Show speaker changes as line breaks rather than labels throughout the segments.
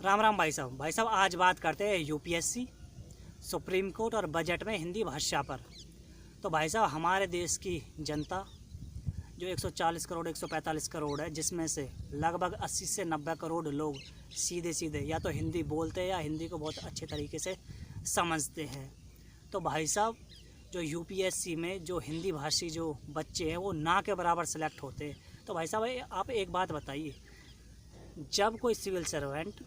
राम राम भाई साहब आज बात करते हैं यूपीएससी, सुप्रीम कोर्ट और बजट में हिंदी भाषा पर। तो भाई साहब हमारे देश की जनता जो 140 करोड़ 145 करोड़ है, जिसमें से लगभग 80 से 90 करोड़ लोग सीधे सीधे या तो हिंदी बोलते हैं या हिंदी को बहुत अच्छे तरीके से समझते हैं। तो भाई साहब जो यूपीएससी में जो हिंदी भाषी जो बच्चे हैं वो ना के बराबर सेलेक्ट होते हैं। तो भाई साहब आप एक बात बताइए, जब कोई सिविल सर्वेंट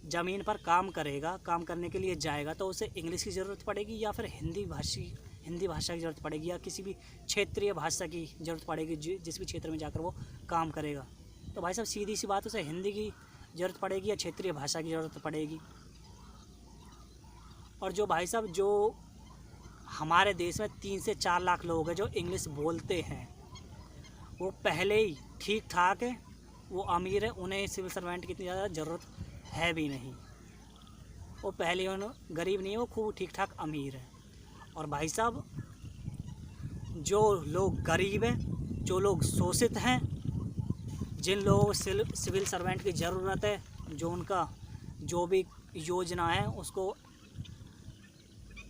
ज़मीन पर काम करेगा, काम करने के लिए जाएगा, तो उसे इंग्लिश की ज़रूरत पड़ेगी या फिर हिंदी भाषा की ज़रूरत पड़ेगी या किसी भी क्षेत्रीय भाषा की ज़रूरत पड़ेगी जिस भी क्षेत्र में जाकर वो काम करेगा। तो भाई साहब सीधी सी बात, उसे हिंदी की ज़रूरत पड़ेगी या क्षेत्रीय भाषा की ज़रूरत पड़ेगी। और जो भाई साहब जो हमारे देश में 3 से 4 लाख लोग हैं जो इंग्लिश बोलते हैं, वो पहले ही ठीक ठाक है, वो अमीर है, उन्हें सिविल सर्वेंट की इतनी ज़्यादा ज़रूरत है भी नहीं। वो पहले गरीब नहीं है, वो खूब ठीक ठाक अमीर है। और भाई साहब जो लोग गरीब हैं, जो लोग शोषित हैं, जिन लोगों को सिविल सर्वेंट की ज़रूरत है, जो उनका जो भी योजना है उसको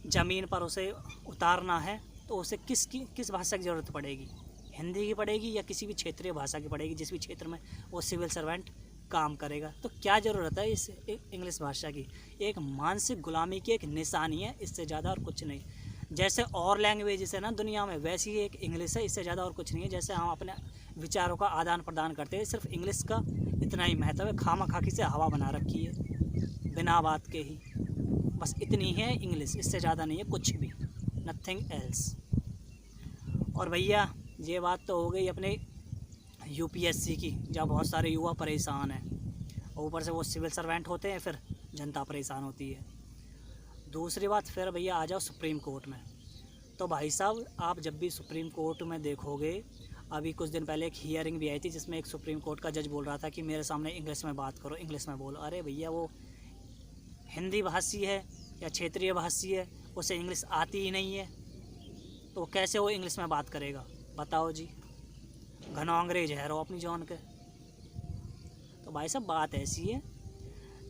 ज़मीन पर उसे उतारना है, तो उसे किस भाषा की ज़रूरत पड़ेगी? हिंदी की पड़ेगी या किसी भी क्षेत्रीय भाषा की पड़ेगी जिस भी क्षेत्र में वो सिविल सर्वेंट काम करेगा। तो क्या ज़रूरत है इस इंग्लिश भाषा की? एक मानसिक गुलामी की एक निशानी है, इससे ज़्यादा और कुछ नहीं। जैसे और लैंग्वेजेस है ना दुनिया में, वैसी ही एक इंग्लिश है, इससे ज़्यादा और कुछ नहीं है। जैसे हम अपने विचारों का आदान प्रदान करते हैं, सिर्फ इंग्लिश का इतना ही महत्व है। खामखाकी से हवा बना रखी है बिना बात के ही, बस इतनी है इंग्लिश, इससे ज़्यादा नहीं है कुछ भी, नथिंग एल्स। और भैया ये बात तो हो गई अपने यूपीएससी की, जहाँ बहुत सारे युवा परेशान हैं, ऊपर से वो सिविल सर्वेंट होते हैं, फिर जनता परेशान होती है। दूसरी बात फिर भैया आ जाओ सुप्रीम कोर्ट में। तो भाई साहब आप जब भी सुप्रीम कोर्ट में देखोगे, अभी कुछ दिन पहले एक हियरिंग भी आई थी जिसमें एक सुप्रीम कोर्ट का जज बोल रहा था कि मेरे सामने इंग्लिश में बात करो, इंग्लिश में बोलो। अरे भैया वो हिंदी भाषी है या क्षेत्रीय भाषी है, उसे इंग्लिश आती ही नहीं है, तो कैसे वो इंग्लिश में बात करेगा बताओ जी? घना अंग्रेज है रो अपनी जॉन के। तो भाई साहब बात ऐसी है,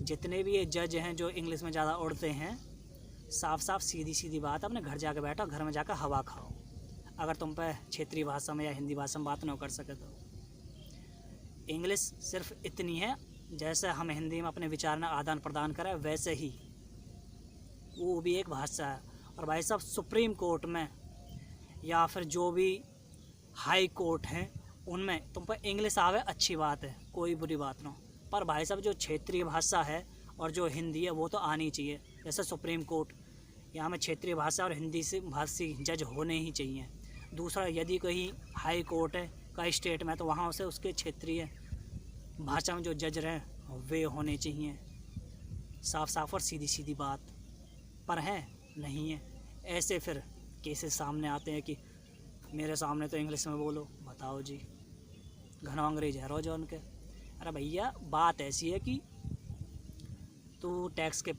जितने भी ये जज हैं जो इंग्लिश में ज़्यादा उड़ते हैं, साफ साफ सीधी सीधी बात, अपने घर जाकर बैठो, घर में जाकर हवा खाओ, अगर तुम पे क्षेत्रीय भाषा में या हिंदी भाषा में बात ना कर सके तो। इंग्लिश सिर्फ इतनी है, जैसे हम हिंदी में अपने विचार में आदान प्रदान करें वैसे ही वो भी एक भाषा है। और भाई साहब सुप्रीम कोर्ट में या फिर जो भी हाई कोर्ट हैं, उनमें तुम पर इंग्लिश आवे अच्छी बात है, कोई बुरी बात ना, पर भाई साहब जो क्षेत्रीय भाषा है और जो हिंदी है वो तो आनी चाहिए। जैसे सुप्रीम कोर्ट, यहाँ में क्षेत्रीय भाषा और हिंदी से भाषी जज होने ही चाहिए। दूसरा, यदि कोई हाई कोर्ट है कई स्टेट में, तो वहाँ उसे उसके क्षेत्रीय भाषा में जो जज रहे वे होने चाहिए। साफ साफ और सीधी सीधी बात, पर है नहीं है। ऐसे फिर केसेस सामने आते हैं कि मेरे सामने तो इंग्लिश में बोलो, बताओ जी? घना अंग्रेज है रोज उनके। अरे भैया बात ऐसी है कि तू टैक्स के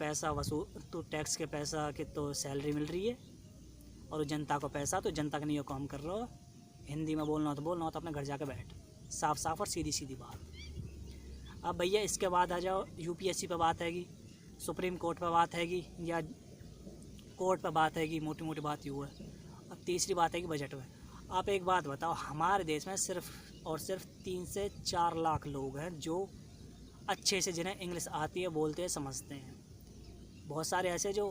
पैसा की तो सैलरी मिल रही है, और जनता को पैसा तो जनता के लिए काम कर रहा हो। हिंदी में बोलना हो तो बोलना हो तो अपने घर जाकर बैठ। साफ साफ और सीधी सीधी बात। अब भैया इसके बाद आ जाओ यूपीएससी पे बात हैगी, सुप्रीम कोर्ट पे बात हैगी, या कोर्ट पे बात हैगी, मोटी मोटी बात यूँ है। अब तीसरी बात है कि बजट में। आप एक बात बताओ, हमारे देश में सिर्फ और सिर्फ 3 से 4 लाख लोग हैं जो अच्छे से, जिन्हें इंग्लिश आती है, बोलते हैं, समझते हैं। बहुत सारे ऐसे जो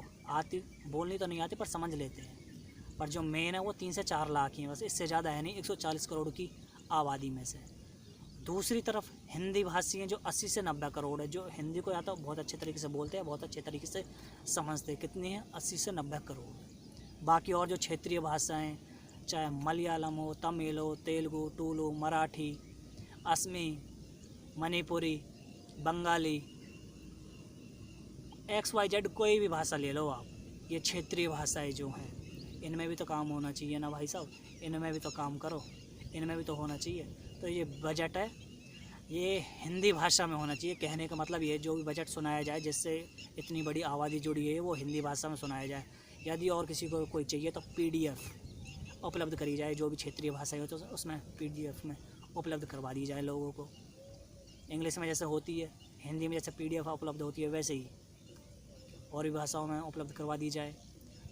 बोलनी तो नहीं आती पर समझ लेते हैं, पर जो मेन है वो 3 से 4 लाख ही हैं, बस इससे ज़्यादा है नहीं 140 करोड़ की आबादी में से। दूसरी तरफ हिंदी भाषी हैं जो 80 से 90 करोड़ है, जो हिंदी को या तो बहुत अच्छे तरीके से बोलते हैं, बहुत अच्छे तरीके से समझते हैं। कितनी है? 80 से 90 करोड़। बाकी और जो क्षेत्रीय भाषाएं, चाहे मलयालम हो, तमिल हो, तेलुगु, टुलु, मराठी, असमी, मणिपुरी, बंगाली, XYZ कोई भी भाषा ले लो आप, ये क्षेत्रीय भाषाएं जो हैं, इनमें भी तो काम होना चाहिए ना भाई साहब? इनमें भी तो काम करो, इनमें भी तो होना चाहिए। तो ये बजट है, ये हिंदी भाषा में होना चाहिए। कहने का मतलब ये, जो भी बजट सुनाया जाए जिससे इतनी बड़ी आबादी जुड़ी है, वो हिंदी भाषा में सुनाया जाए। यदि और किसी को कोई चाहिए तो PDF उपलब्ध करी जाए, जो भी क्षेत्रीय भाषा हो तो उसमें PDF में उपलब्ध करवा दी जाए लोगों को। इंग्लिश में जैसे होती है, हिंदी में जैसे PDF उपलब्ध होती है वैसे ही और भी भाषाओं में उपलब्ध करवा दी जाए,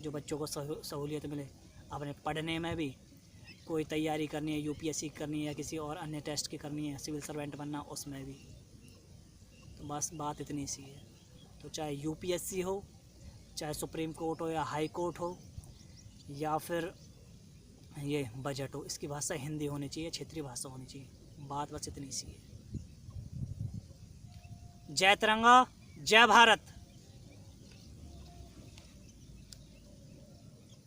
जो बच्चों को सहूलियत मिले अपने पढ़ने में भी। कोई तैयारी करनी है, UPSC करनी है या किसी और अन्य टेस्ट की करनी है, सिविल सर्वेंट बनना, उसमें भी। तो बस बात इतनी सी है। तो चाहे UPSC हो, चाहे सुप्रीम कोर्ट हो या हाई कोर्ट हो या फिर ये बजट हो, इसकी भाषा हिंदी होनी चाहिए, क्षेत्रीय भाषा होनी चाहिए। बात बस इतनी सी है। जय तिरंगा, जय भारत।